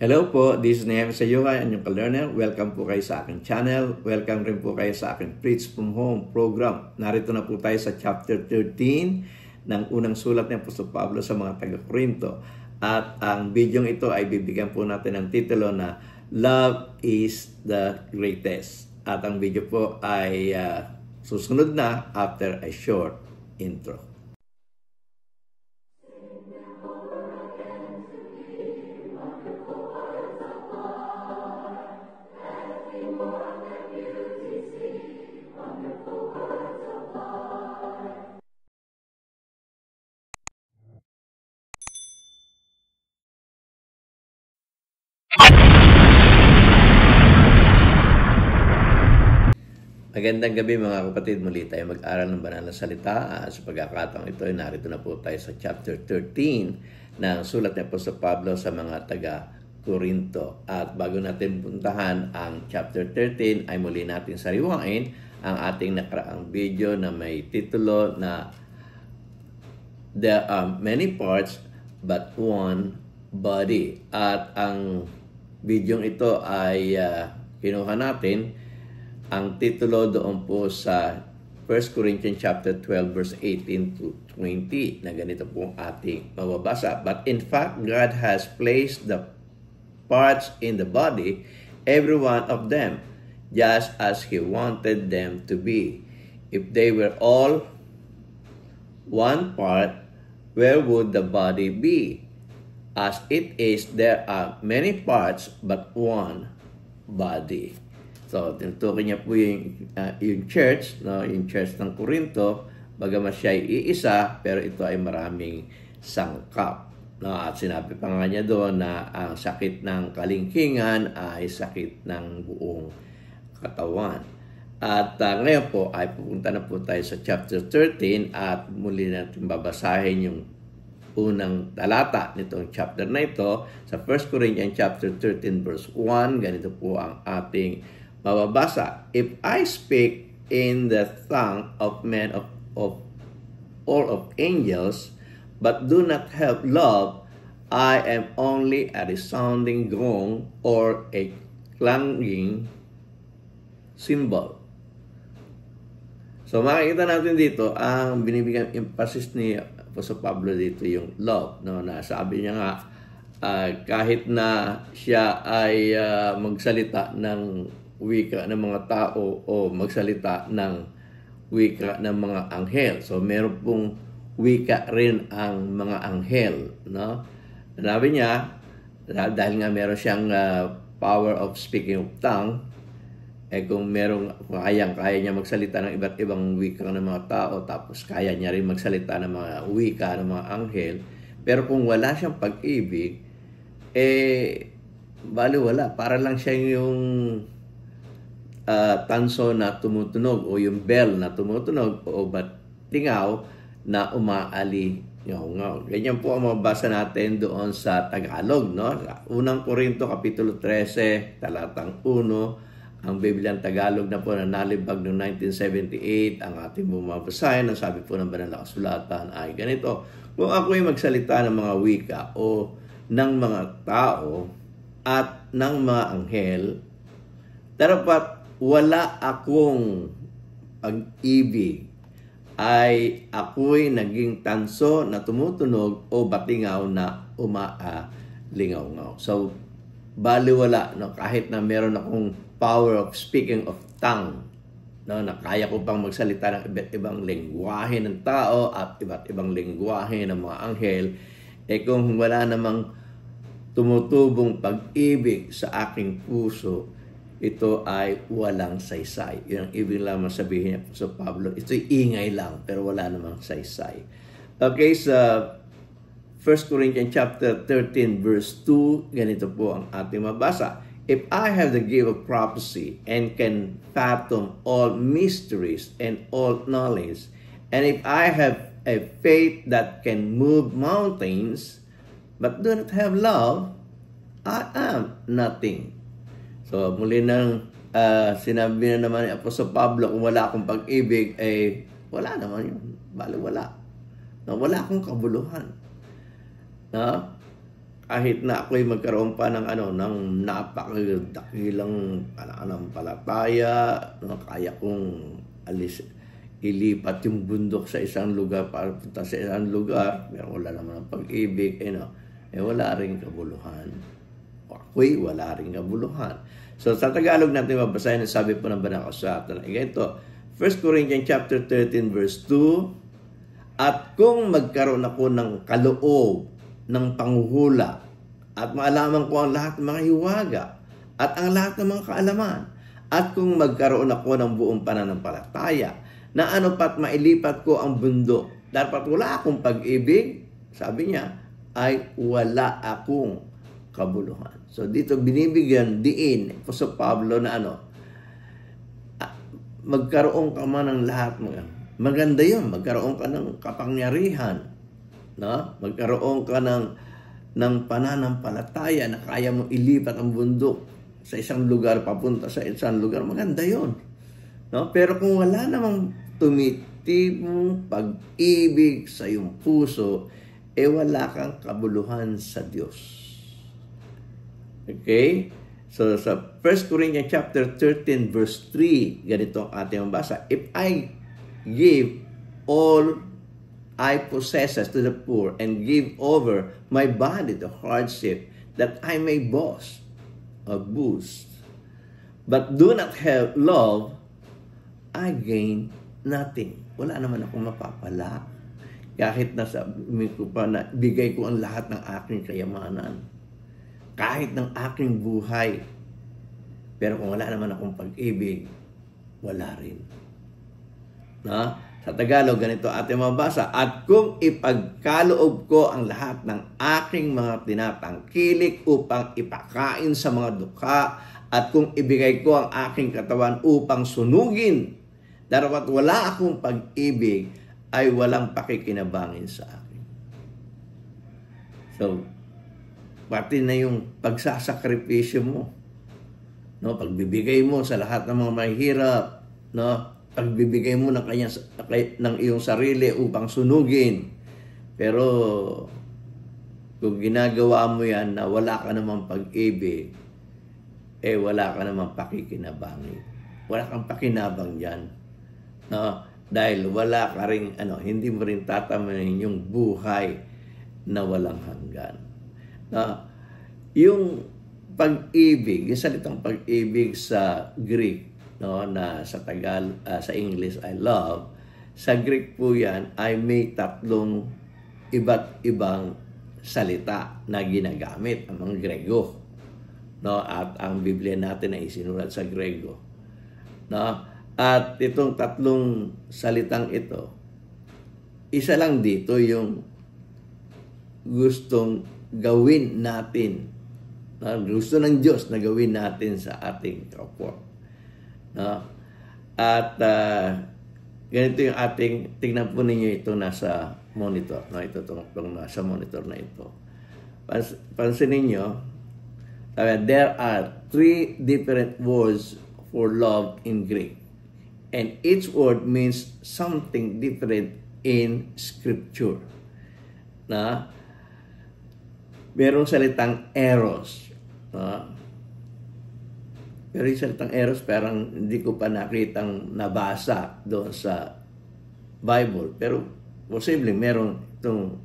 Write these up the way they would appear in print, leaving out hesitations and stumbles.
Hello po, this is Nehemiah Sayuhay, ang inyong ka-learner. Welcome po kayo sa aking channel. Welcome rin po kayo sa aking Preach from Home program. Narito na po tayo sa chapter 13 ng unang sulat ni Apostol Pablo sa mga taga-Korinto. At ang video ito ay bibigyan po natin ng titulo na Love is the Greatest. At ang video po ay susunod na after a short intro. Magandang gabi mga kapatid, muli tayo mag-aral ng banal na salita. Sa pagkakataong ito ay narito na po tayo sa chapter 13 ng sulat ni Apostol Pablo sa mga taga-Korinto. At bago natin puntahan ang chapter 13 ay muli natin sariwain ang ating nakaraang video na may titulo na There are many parts but one body. At ang video ito ay kinuha natin. Ang titulo doon po sa 1 Corinthians chapter 12 verse 18 to 20 na ganito po ating mababasa. But in fact, God has placed the parts in the body, every one of them, just as He wanted them to be. If they were all one part, where would the body be? As it is, there are many parts but one body. So, tinutukoy niya po yung church, no? Yung church ng Korinto, bagamat siya ay iisa, pero ito ay maraming sangkap. No? At sinabi pa nga niya doon na ang sakit ng kalingkingan ay sakit ng buong katawan. At ngayon po ay pupunta na po tayo sa chapter 13 at muli natin babasahin yung unang talata nitong chapter na ito sa 1 Corinthians chapter 13 verse 1. Ganito po ang ating mababasa. If I speak in the tongue of men of all of angels, but do not have love, I am only a resounding gong or a clanging cymbal. So makikita natin dito ang binibigyan emphasis ni Apostol Pablo dito yung love, no? Na sabi niya nga kahit na siya ay magsalita ng wika ng mga tao o magsalita ng wika ng mga anghel. So meron pong wika rin ang mga anghel, no? Sabi niya dahil nga meron siyang power of speaking of tongue, kung kaya niya magsalita ng iba't ibang wika ng mga tao, tapos kaya niya rin magsalita ng mga wika ng mga anghel, pero kung wala siyang pag-ibig, wala. Para lang siya yung tanso na tumutunog o yung bell na tumutunog o batingaw na umaali-ngaw. Ganyan po ang mabasa natin doon sa Tagalog, no? Unang Korinto kapitulo 13 talatang 1. Ang Bibliang Tagalog na po na nalibag noong 1978, ang ating bumabasahin, ang sabi po ng banal na kasulatan ay ganito: kung ako'y magsalita ng mga wika o ng mga tao at ng mga anghel, dapat wala akong pag-ibig, ay ako'y naging tanso na tumutunog o batingaw na umaalingaw-ngaw. So, baliwala, no? Kahit na meron akong power of speaking of tongue, no? Na kaya ko pang magsalita ng iba't ibang lengguwahe ng tao at iba't ibang lengguwahe ng mga anghel, kung wala namang tumutubong pag-ibig sa aking puso, ito ay walang saysay. Yun ang ibig lamang sabihin niya sa Pablo. Ito'y ingay lang, pero wala namang saysay. Okay, sa 1 Corinthians chapter 13 verse 2, ganito po ang ating mabasa. If I have the gift of prophecy and can fathom all mysteries and all knowledge, and if I have a faith that can move mountains, but do not have love, I am nothing. So, muli nang sinabi na naman ni Apostol Pablo, kung wala akong pag-ibig, wala naman yun. Wala. No, wala akong kabuluhan. No? kahit na ako'y magkaroon pa ng ng napakadakilang pananampalataya, no, kaya kong ilipat yung bundok sa isang lugar para punta sa isang lugar, pero wala naman ang pag-ibig, wala ring kabuluhan. Ako'y wala ring kabuluhan. So sa Tagalog natin babasahin, sabi po ng banal na kasulatan. Ito, 1 Corinthians chapter 13 verse 2, at kung magkaroon ako ng kaloob ng panghuhula at maalaman ko ang lahat ng mga hiwaga at ang lahat ng mga kaalaman, at kung magkaroon ako ng buong pananampalataya na pat mailipat ko ang bundok, dapat wala akong pag-ibig, sabi niya, ay wala akong kabuluhan. So dito binibigyan diin po sa Pablo na magkaroon ka man ng lahat, maganda yun, magkaroon ka ng kapangyarihan, no? Magkaroon ka ng pananampalataya na kaya mo ilipat ang bundok sa isang lugar papunta sa isang lugar, maganda yun, no? Pero kung wala namang tumitibong pag-ibig sa iyong puso, wala kang kabuluhan sa Diyos. Okay? So sa 1 Corinthians chapter 13 verse 3, ganito ang ating mabasa. If I give all I possess to the poor and give over my body to hardship, that I may boast, but do not have love, I gain nothing. Wala naman akong mapapala. Kahit nasabi ko pa na bigay ko ang lahat ng aking kayamanan, kahit ng aking buhay, pero kung wala naman akong pag-ibig, wala rin. Na? Sa Tagalog, ganito ating mabasa, at kung ipagkaloob ko ang lahat ng aking mga tinatangkilik upang ipakain sa mga dukha, at kung ibigay ko ang aking katawan upang sunugin, dapat wala akong pag-ibig, ay walang pakikinabangin sa akin. So, pati na yung pagsasakripisyo mo, no, pagbibigay mo sa lahat ng mga mahihirap, no, pagbibigay mo ng iyong sarili upang sunugin. Pero kung ginagawa mo yan na wala ka namang pag-ibig, wala ka namang pakikinabangin. Wala kang pakinabang dyan. No? Dahil wala ka rin, hindi mo rin tatamanin yung buhay na walang hanggan. No? Yung pag-ibig, yung salitang pag-ibig sa Greek, no, na sa sa English ay love, sa Greek po yan ay may tatlong iba't ibang salita na ginagamit ang mga Grego, no, at ang Biblia natin ay isinulat sa Grego, no, at itong tatlong salitang ito, isa lang dito yung gustong gawin natin, no, gusto ng Diyos na gawin natin sa ating kapwa. No? At ganito yung ating, tingnan po ninyo ito nasa monitor, no? Ito itong nasa monitor na ito. Pansinin nyo, there are 3 different words for love in Greek, and each word means something different in Scripture. Na merong salitang eros, no? Pero yung salitang eros, parang hindi ko pa nakitang nabasa doon sa Bible. Pero posible meron itong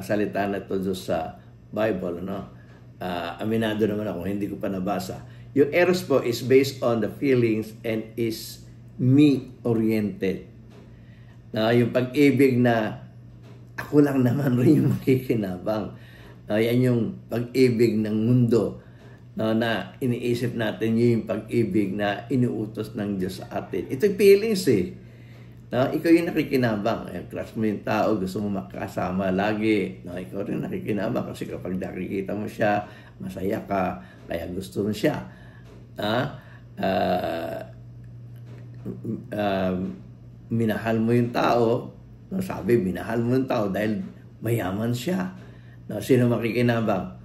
salita na ito doon sa Bible. No? Aminado naman ako, hindi ko pa nabasa. Yung eros po is based on the feelings and is me-oriented. Yung pag-ibig na ako lang naman rin yung makikinabang. Yan yung pag-ibig ng mundo. No, na iniisip natin yung pag-ibig na inuutos ng Diyos sa atin. Ito yung feelings No, ikaw yung nakikinabang. Crush mo yung tao, gusto mo makasama lagi. No, ikaw rin nakikinabang kasi kapag nakikita mo siya, masaya ka, kaya gusto mo siya. Minahal mo yung tao. No, sabi, minahal mo yung tao dahil mayaman siya. No, sino makikinabang?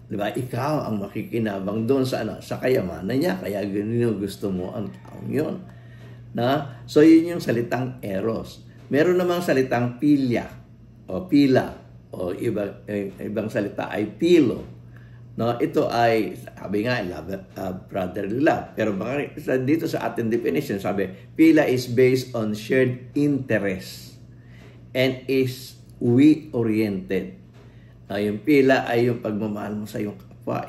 Diba? Ikaw ang makikinabang doon sa sa kayamanan niya, kaya ganun gusto mo ang taong yun. Na? So, yun yung salitang eros. Meron namang salitang pilya o pila. o ibang salita ay philo. No, ito ay, sabi nga, brotherly love. Pero dito sa ating definition, sabi, philia is based on shared interest and is we-oriented. Yung philia ay yung pagmamahal mo sa iyong kapwa.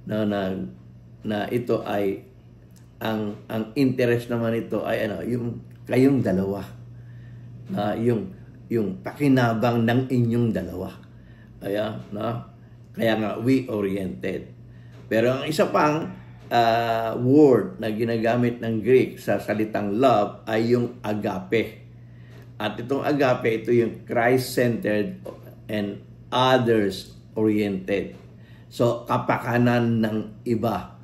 No, na ito ay, ang interest naman ito ay yung kayong dalawa. Yung pakinabang ng inyong dalawa. Kaya nga, we-oriented. Pero ang isa pang word na ginagamit ng Greek sa salitang love ay yung agape. At itong agape, ito yung Christ-centered and others-oriented. So, kapakanan ng iba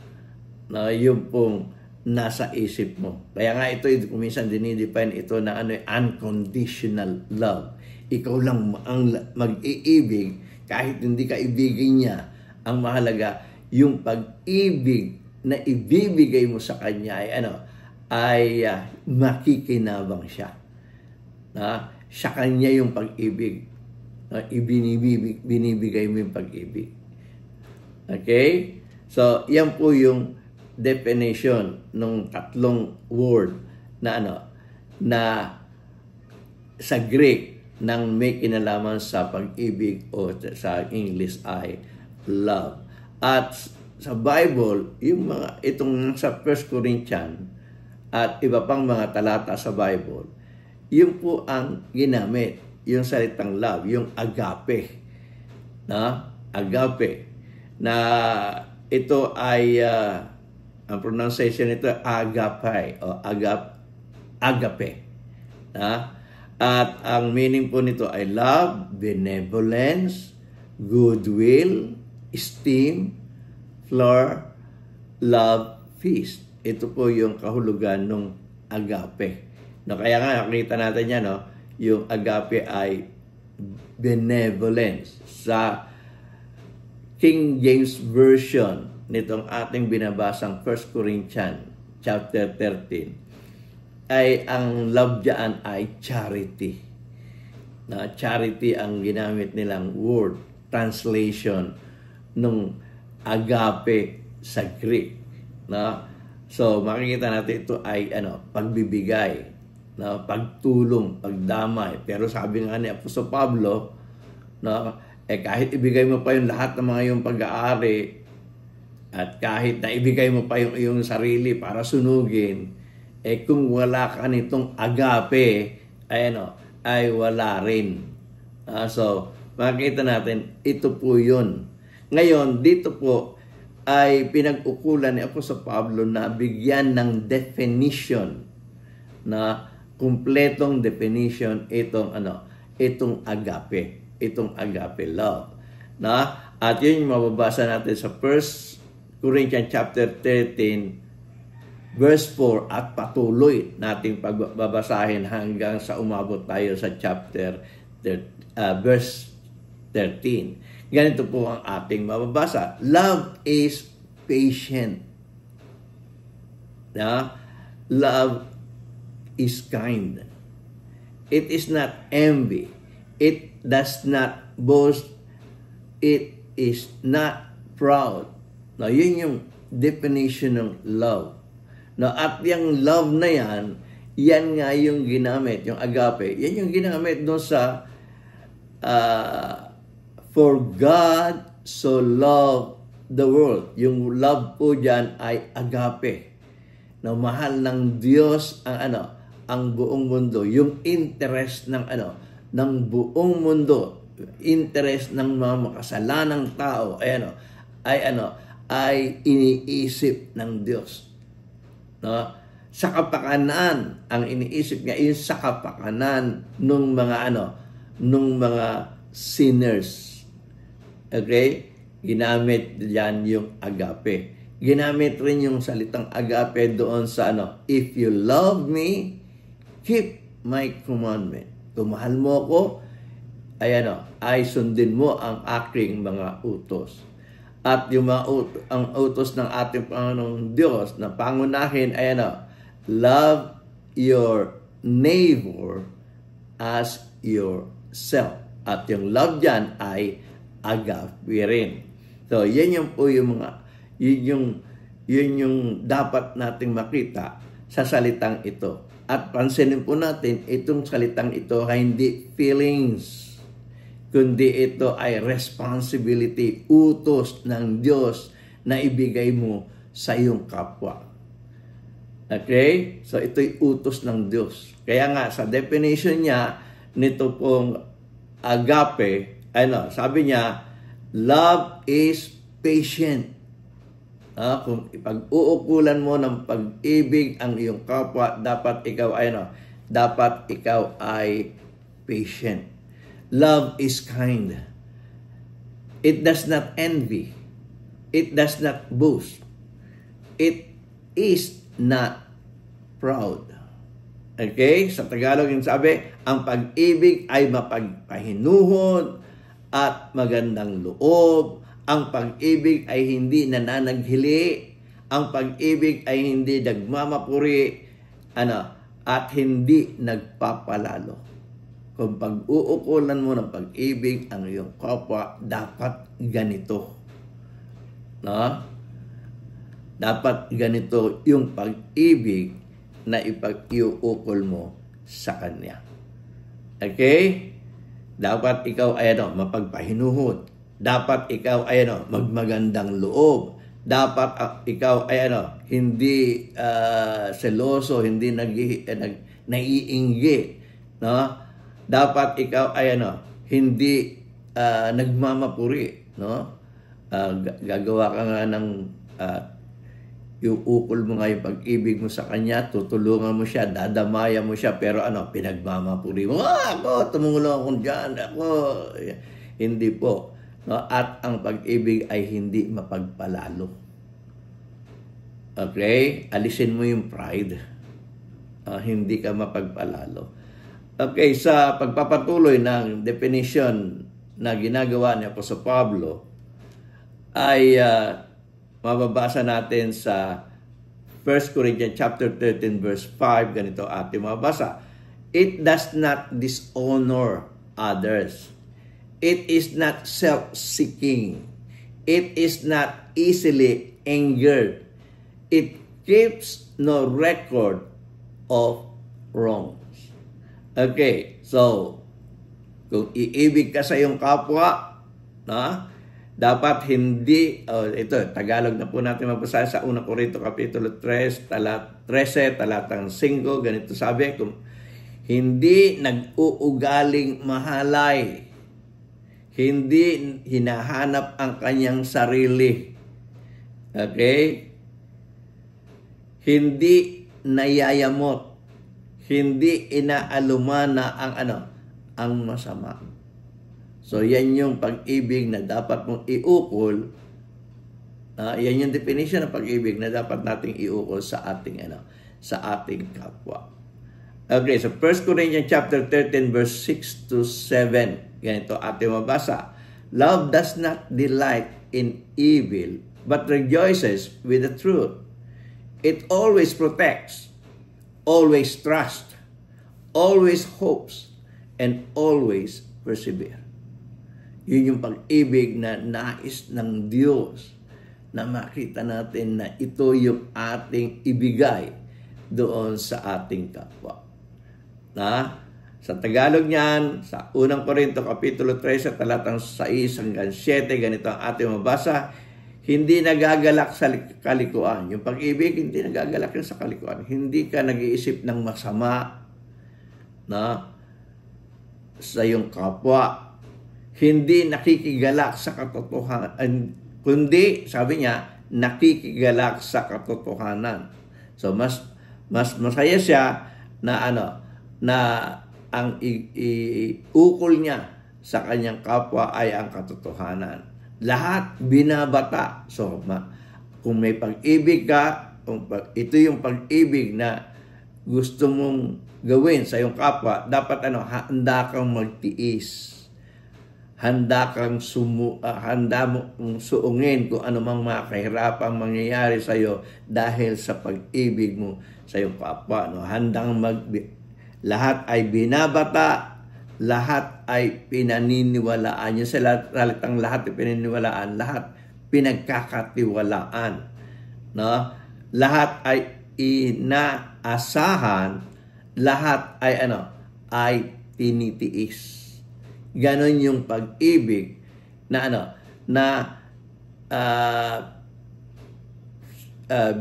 na yung pong nasa isip mo. Kaya nga ito, minsan dinidefine ito na unconditional love. Ikaw lang ang mag-iibig kahit hindi ka ibigin niya. Ang mahalaga, yung pag-ibig na ibibigay mo sa kanya ay makikinabang siya. Sa kanya yung pag-ibig. Binibigay mo yung pag-ibig. Okay? So, yan po yung definition ng tatlong word na na sa Greek nang may kinalaman sa pag-ibig o sa English ay love. At sa Bible, yung itong sa 1 Corinthians at iba pang mga talata sa Bible, yun po ang ginamit, yung salitang love, yung agape. Agape. Na ito ay, ang pronunciation nito, agape o agape. At ang meaning po nito ay love, benevolence, goodwill, esteem, love, feast. Ito po yung kahulugan ng agape. Kaya nga nakita natin yan, yung agape ay benevolence. Sa King James Version nitong ating binabasang 1 Corinthians chapter 13, ay ang love dyan ay charity. Charity ang ginamit nilang word, translation ng agape sa Greek. So, makikita natin ito ay pagbibigay, pagtulong, pagdamay. Pero sabi nga ni Apostol Pablo, kahit ibigay mo pa yung lahat ng mga yung pag-aari, at kahit na ibigay mo pa yung iyong sarili para sunugin, kung wala ka nitong agape, ay wala rin. So, makikita natin, ito po yun. Ngayon, dito po ay pinag-ukulan ni Apostol Pablo na bigyan ng definition, na kumpletong definition itong agape, itong agape love. At yun yung mababasa natin sa 1 Corinthians chapter 13, verse 4 at patuloy nating pagbabasahin hanggang sa umabot tayo sa chapter verse 13. Ganito po ang ating mababasa. Love is patient. Love is kind. It is not envy. It does not boast. It is not proud. Yun yung definition ng love. At yung love na yan nga yung ginamit, yung agape, yan yung ginamit doon sa for God so loved the world. Yung love po dyan ay agape. Mahal ng Diyos ang buong mundo. Yung interest ng buong mundo, interest ng mga makasalanang tao ay iniisip ng Diyos. Sa kapakanan, ang iniisip niya is sa kapakanan nung mga sinners. Okay? Ginamit diyan yung agape. Ginamit rin yung salitang agape doon sa if you love me, keep my commandment. Kung mahal mo ko, ay sundin mo ang aking mga utos. At yung ang utos ng ating Panginoong Diyos na pangunahin ay love your neighbor as yourself. At yung love dyan ay agape rin. So, yan yung po yung mga, yun yung dapat nating makita sa salitang ito. At pansinin po natin, itong salitang ito ay hindi feelings, kundi ito ay responsibility, utos ng Diyos na ibigay mo sa iyong kapwa. Okay? So, ito'y utos ng Diyos. Kaya nga, sa definition niya, nito pong agape, sabi niya, love is patient. Kung ipag-uukulan mo ng pag-ibig ang iyong kapwa, dapat ikaw ay patient. Love is kind. It does not envy. It does not boast. It is not proud. Okay? Sa Tagalog yung sabi, ang pag-ibig ay mapagpahinuhod at magandang loob. Ang pag-ibig ay hindi nananaghili. Ang pag-ibig ay hindi nagmamapuri. At hindi nagpapalalo. Kung pag-uukulan mo ng pag-ibig ang iyong kapwa, dapat ganito. Dapat ganito yung pag-ibig na ipag-iukol mo sa Kanya. Okay? Dapat ikaw ay mapagpahinuhod. Dapat ikaw ay magmagandang loob. Dapat ikaw ay hindi seloso, hindi naiinggit, no? Dapat ikaw ay hindi nagmamapuri, no? Gagawa ka nga ng iukol mo nga yung pag-ibig mo sa Kanya, tutulungan mo siya, dadamaya mo siya, pero pinagmamapuri mo, ako, tumulong ako dyan, ako. Hindi po. No? At ang pag-ibig ay hindi mapagpalalo. Okay? Alisin mo yung pride. Hindi ka mapagpalalo. Okay, sa pagpapatuloy ng definition na ginagawa ni Apostol Pablo, ay mababasa natin sa 1 Corinthians chapter 13 verse 5, ganito ating mababasa. It does not dishonor others. It is not self-seeking. It is not easily angered. It keeps no record of wrongs. Okay, so kung iibig ka sa iyong kapwa, dapat hindi, ito, Tagalog na po natin mabasa sa 1 Corinto Kapitulo 13, talatang 5, ganito sabi, kung hindi nag-uugaling mahalay, hindi hinahanap ang kanyang sarili, okay? Hindi nayayamot, hindi inaalumana ang masama. So, yan yung pag-ibig na dapat mong iukol. Yan yung definition ng pag-ibig na dapat nating iukol sa ating kapwa. Okay, so 1 Corinthians chapter 13 verse 6 to 7. Ganito ating mabasa. Love does not delight in evil, but rejoices with the truth. It always protects, always trusts, always hopes, and always perseveres. Yun yung pag-ibig na nais ng Diyos na makita natin na ito yung ating ibigay doon sa ating kapwa. Sa Tagalog niyan, sa 1 Corinto Kapitulo 13, talatang 6 hanggang 7, ganito ang ating mabasa, hindi nagagalak sa kalikuan. Yung pag-ibig, hindi nagagalak sa kalikuan. Hindi ka nag-iisip ng masama sa iyong kapwa. Hindi nakikigalak sa katotohanan, kundi, sabi niya, nakikigalak sa katotohanan. So, mas masaya siya na ang iukol niya sa kanyang kapwa ay ang katotohanan. Lahat binabata. So, kung may pag-ibig ka, ito yung pag-ibig na gusto mong gawin sa iyong kapwa, dapat handa kang magtiis. Handa mong suungin kung anumang mga kahirapang mangyayari sa iyo dahil sa pag-ibig mo sa iyong kapwa. Handang lahat ay binabata, lahat ay pinaniniwalaan. Yung salitang lahat ay pinaniniwalaan, lahat pinagkakatiwalaan. No? Lahat ay inaasahan, lahat ay ay tinitiis. Ganon yung pag-ibig na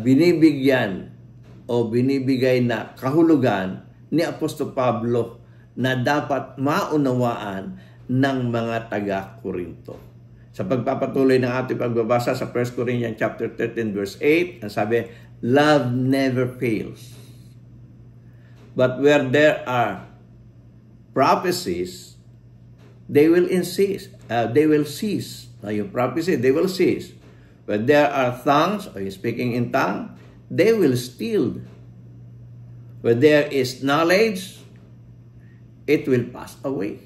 binibigyan o binibigay na kahulugan ni Apostol Pablo na dapat maunawaan ng mga taga-Korinto. Sa pagpapatuloy ng ating pagbabasa sa 1 Corinthians chapter 13 verse 8, ang sabi, love never fails. But where there are prophecies, they will cease. Yung prophecy, they will cease. Where there are tongues, or speaking in tongue, they will still. Where there is knowledge, it will pass away.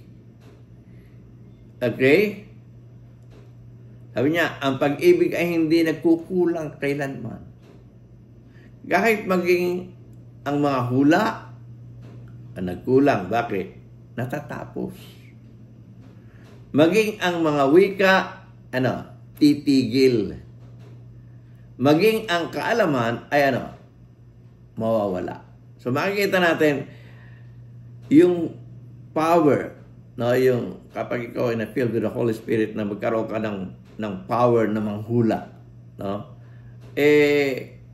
Okay? Sabi niya, ang pag-ibig ay hindi nagkukulang kailanman. Kahit maging ang mga hula, nagkulang. Bakit? Natatapos. Maging ang mga wika, titigil. Maging ang kaalaman ay mawawala. So makikita natin yung power, yung kapag ikaw ay na-filled with the Holy Spirit na magkaroon ka ng power na manghula,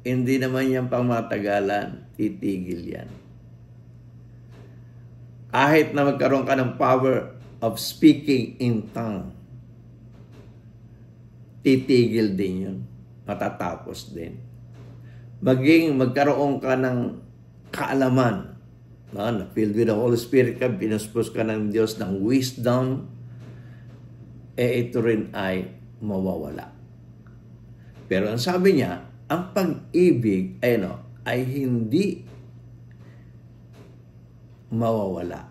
hindi naman yan pangmatagalan, titigil yan. Kahit na magkaroon ka ng power of speaking in tongue, titigil din yun. Matatapos din. Maging magkaroon ka ng kaalaman, na filled with the Holy Spirit ka, pinuspos ka ng Diyos ng wisdom, ito rin ay mawawala. Pero ang sabi niya, ang pag-ibig ay hindi mawawala.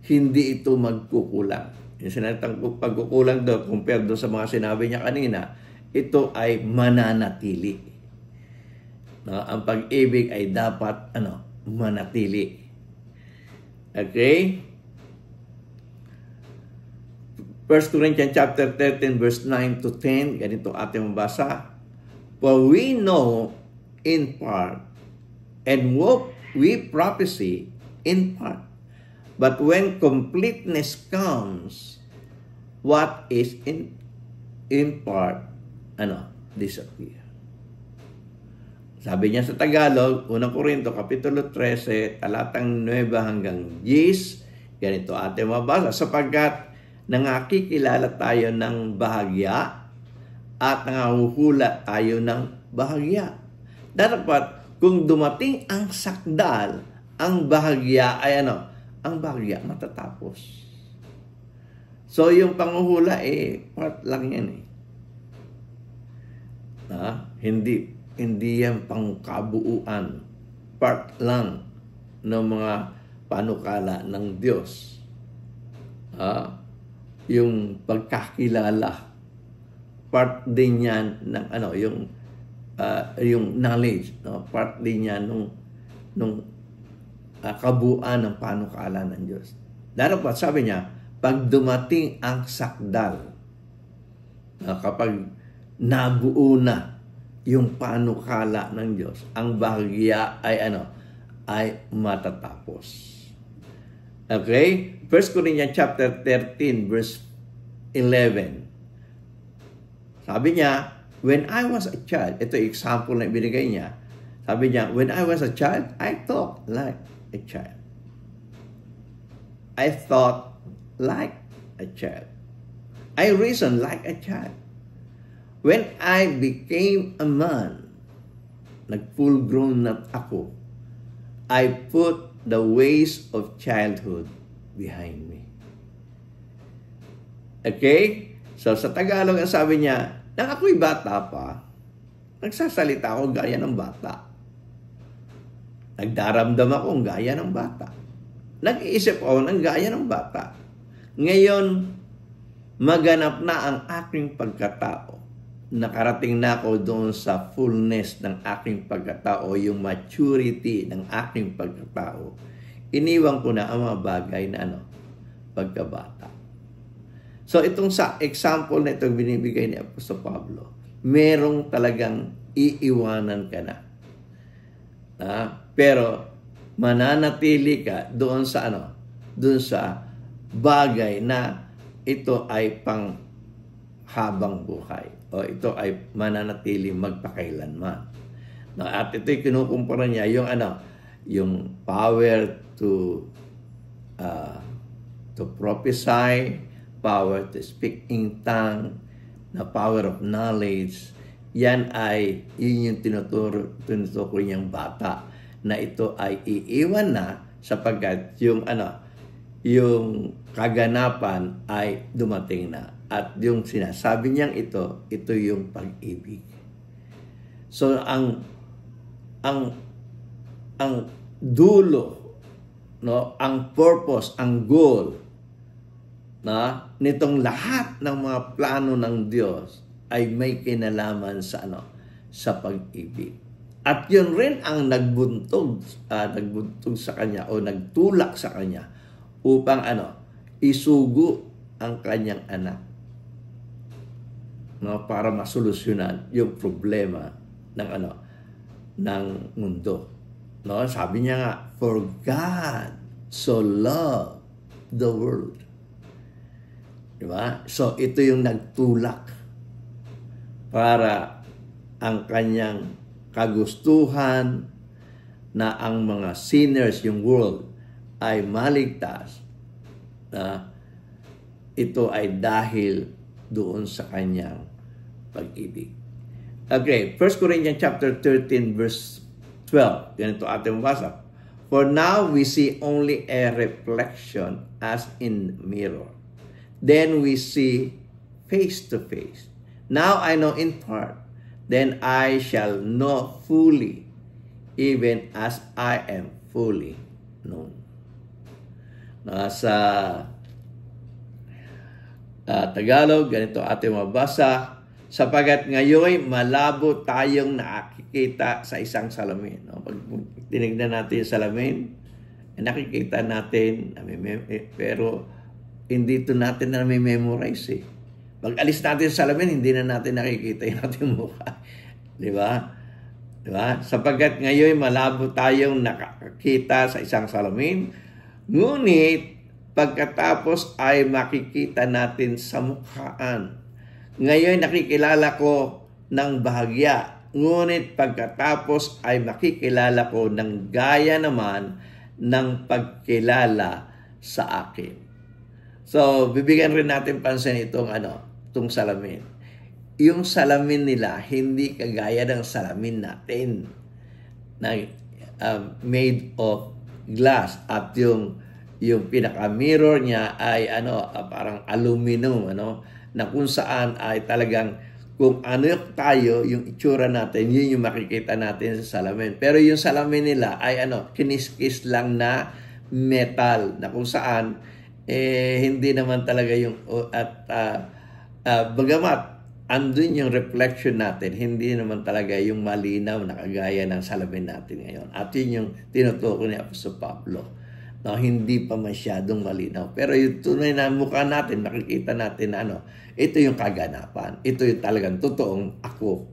Hindi ito magkukulang. Yung sinatang pagkukulang doon, compared doon sa mga sinabi niya kanina, ito ay mananatili. Ang pag-ibig ay dapat manatili. Okay? 1 Corinthians chapter 13 verse 9 to 10, ganito ating mabasa. For we know in part, and what we prophesy in part. But when completeness comes, what is in part, disappear. Sabi niya sa Tagalog, 1 Corinto Kapitulo 13, talatang 9 hanggang 10, ganito ating mabasa, sapagkat nangakikilala tayo ng bahagya at nangahuhula tayo ng bahagya. Dapat kung dumating ang sakdal, ang bahagya ay ang bahagya matatapos. So yung panguhula part lang yan Hindi yan pangkabuuan. Part lang ng mga panukala ng Diyos. Yung pagkakilala, part din yan ng yung knowledge, part din yan nung kabuuan ng panukala ng Diyos. Dapat sabi niya, pag dumating ang sakdal, kapag nabuo na yung panukala ng Diyos, ang bahagya ay ay matatapos. Okay? 1 Corinthians chapter 13 verse 11. Sabi niya, when I was a child, ito yung example na ibinigay niya. Sabi niya, when I was a child, I thought like a child. I thought like a child. I reasoned like a child. When I became a man, nag-full grown na ako, I put the ways of childhood behind me. Okay? So sa Tagalog, ang sabi niya, nang ako'y bata pa, nagsasalita ako gaya ng bata. Nagdaramdam ako gaya ng bata. Nag-iisip ako ng gaya ng bata. Ngayon, maganap na ang aking pagkatao. Nakarating na ako doon sa fullness ng aking pagkatao, yung maturity ng aking pagkatao. Iniwan ko na ang mga bagay na pagkabata. So itong sa example na itong binibigay ni Apostol Pablo, merong talagang iiwanan ka na. Pero mananatili ka doon sa doon sa bagay na ito ay pang habang buhay o ito ay mananatili magpakailanman. At ito'y kinukumpara niya yung yung power to prophesy, power to speak in tongue, na power of knowledge. Yun yung tinutukoy niyang bata, na ito ay iiwan na sapagkat yung kaganapan ay dumating na. At yung sinasabi niyang ito yung pag-ibig. So ang dulo, ang purpose, ang goal nitong lahat ng mga plano ng Diyos ay may kinalaman sa pag-ibig. At yun rin ang nagbuntog sa kanya o nagtulak sa kanya upang isugo ang kanyang anak para masolusyonan yung problema ng mundo. Sabi niya nga, for God so loved the world. Diba? So ito yung nagtulak para ang kanyang kagustuhan na ang mga sinners, yung world, ay maligtas. Ito ay dahil doon sa kanyang pag-ibig. Okay, 1 Corinthians chapter 13 verse 12. Ganito ating mabasa. For now we see only a reflection as in mirror. Then we see face to face. Now I know in part, then I shall know fully, even as I am fully known. Sa Tagalog, ganito ating mabasa, sapagat ngayon malabo tayong nakikita sa isang salamin. Pag tinignan natin yung salamin, nakikita natin, pero hindi ito natin na memorize eh. Pag alis natin sa salamin, hindi na natin nakikita yung ating mukha. Di ba? Sapagkat ngayon malabo tayong nakakita sa isang salamin, ngunit pagkatapos ay makikita natin sa mukhaan. Ngayon nakikilala ko ng bahagya, ngunit pagkatapos ay makikilala ko ng gaya naman ng pagkilala sa akin. So, bibigyan rin natin pansin itong salamin. Yung salamin nila, hindi kagaya ng salamin natin na made of glass. At yung pinaka-mirror niya ay parang aluminum, na kung saan ay talagang kung tayo, yung itsura natin, yun yung makikita natin sa salamin. Pero yung salamin nila ay kiniskis lang na metal, na kung saan hindi naman talaga yung bagamat andun yung reflection natin, hindi naman talaga yung malinaw na kagaya ng salamin natin ngayon. At yun yung tinutukoy ni Apostol Pablo. Hindi pa masyadong malinaw. Pero yung tunay na mukha natin, makikita natin na ito yung kaganapan. Ito yung talagang totoong ako.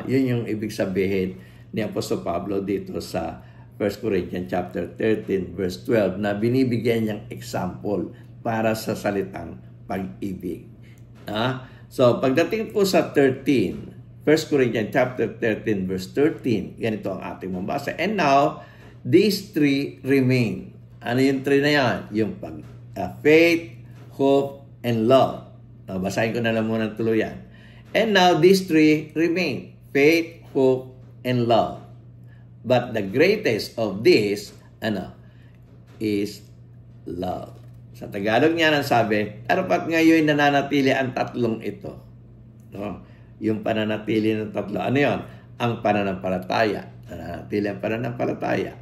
Yun yung ibig sabihin ni Apostol Pablo dito sa 1 Corinthians chapter 13 verse 12 na binibigyan niyang example para sa salitang pag-ibig. So, pagdating po sa 1 Corinthians chapter 13 verse 13, ganito ang ating mabasa. And now, these three remain. Ano yung three na yan? Yung faith, hope, and love. Basahin ko na lang muna tuluyan. And now, these three remain. Faith, hope, and love. But the greatest of these, is love. Sa Tagalog niya nang sabi, dapat ngayon nananatili ang tatlong ito. Yung pananatili ng tatlo. Ano yun? Ang pananampalataya. Nananatili ang pananampalataya.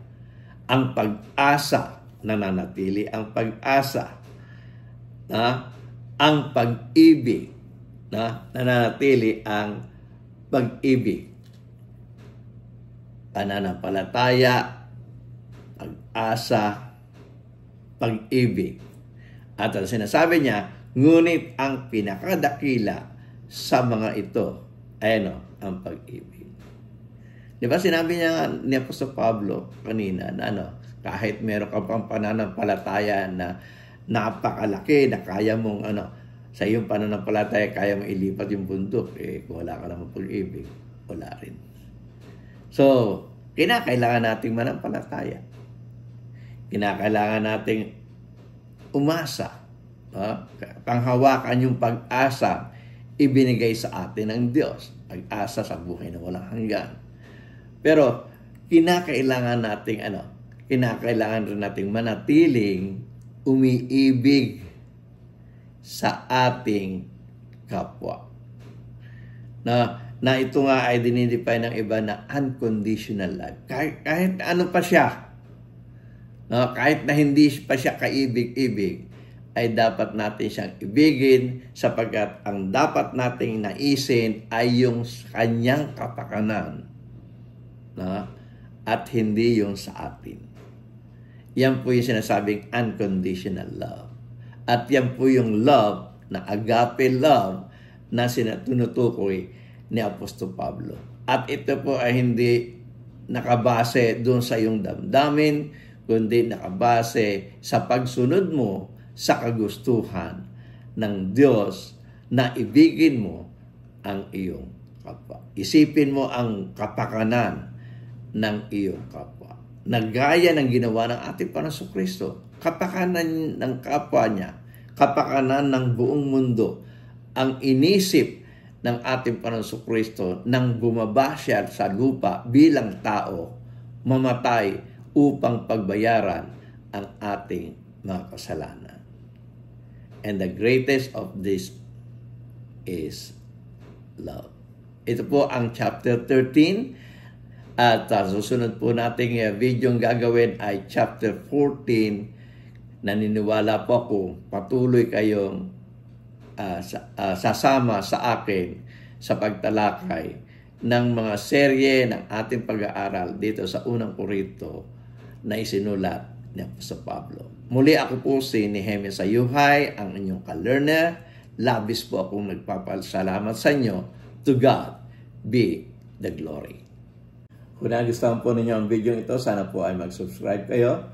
Ang pag-asa. Nananatili ang pag-asa. Ang pag-ibig. Nananatili ang pag-ibig. Pananampalataya, pag-asa, pag-ibig. At ang sinasabi niya, ngunit ang pinakadakila sa mga ito ay ang pag-ibig. Di ba sinabi niya ni Apostol Pablo kanina na kahit meron ka pang pananampalataya na napakalaki na kaya mong sa iyong pananampalataya kaya mong ilipat yung bundok, kung wala ka naman pag-ibig, wala rin. So, kinakailangan nating manampalataya. Kinakailangan nating umasa. Panghawakan yung pag-asa ibinigay sa atin ng Diyos. Pag-asa sa buhay na walang hanggan. Pero, kinakailangan rin nating manatiling umiibig sa ating kapwa. Na ito nga ay dinidefine ng iba na unconditional love. Kahit ano pa siya, kahit na hindi pa siya kaibig-ibig, ay dapat natin siyang ibigin sapagkat ang dapat nating naisin ay yung kanyang kapakanan at hindi yung sa atin. Yan po yung sinasabing unconditional love. At yan po yung love na agape love na tinutukoy ni Apostol Pablo. At ito po ay hindi nakabase doon sa iyong damdamin, kundi nakabase sa pagsunod mo sa kagustuhan ng Diyos na ibigin mo ang iyong kapwa. Isipin mo ang kapakanan ng iyong kapwa. Nagaya ng ginawa ng ating Panginoong Kristo. Kapakanan ng kapwa niya, kapakanan ng buong mundo, ang inisip ng ating Panginoong Kristo nang bumaba siya sa lupa bilang tao, mamatay upang pagbayaran ang ating mga kasalanan. And the greatest of this is love. Ito po ang chapter 13. At susunod po nating video gagawin ay chapter 14. Naniniwala po ako patuloy kayong sasama sa akin sa pagtalakay ng mga serye ng ating pag-aaral dito sa unang Korinto na isinulat ni Apostol Pablo. Muli ako po si Nehemia Sayuhay, ang inyong ka-learner. Labis po akong nagpapasalamat sa inyo. To God be the glory. Kung nagustuhan po ninyo ang video ito, sana po ay mag-subscribe kayo.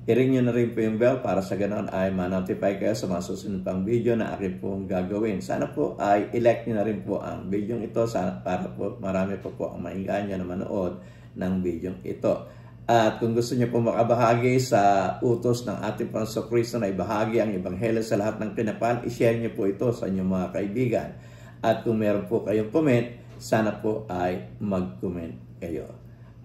I-ring nyo na rin po yung bell para sa ganoon ay ma-notify kayo sa mga susunod pang video na akin pong gagawin. Sana po ay i-like nyo na rin po ang video ito para po marami po ang mainggan na manood ng video ito. At kung gusto niyo po makabahagi sa utos ng ating Panginoong Kristo na ibahagi ang Ebanghelyo sa lahat ng kinapal, i-share niyo po ito sa inyong mga kaibigan. At kung meron po kayong comment, sana po ay mag-comment kayo.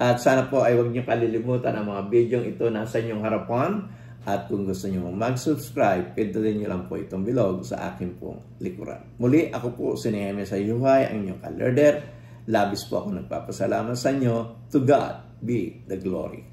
At sana po ay huwag niyo kalilimutan ang mga video ito nasa inyong harapan. At kung gusto niyo mag-subscribe, pindutin niyo lang po itong bilog sa aking pong likuran. Muli, ako po si Nehemia Sayuhay, ang inyong ka-learner. Labis po ako nagpapasalamat sa inyo. To God be the glory.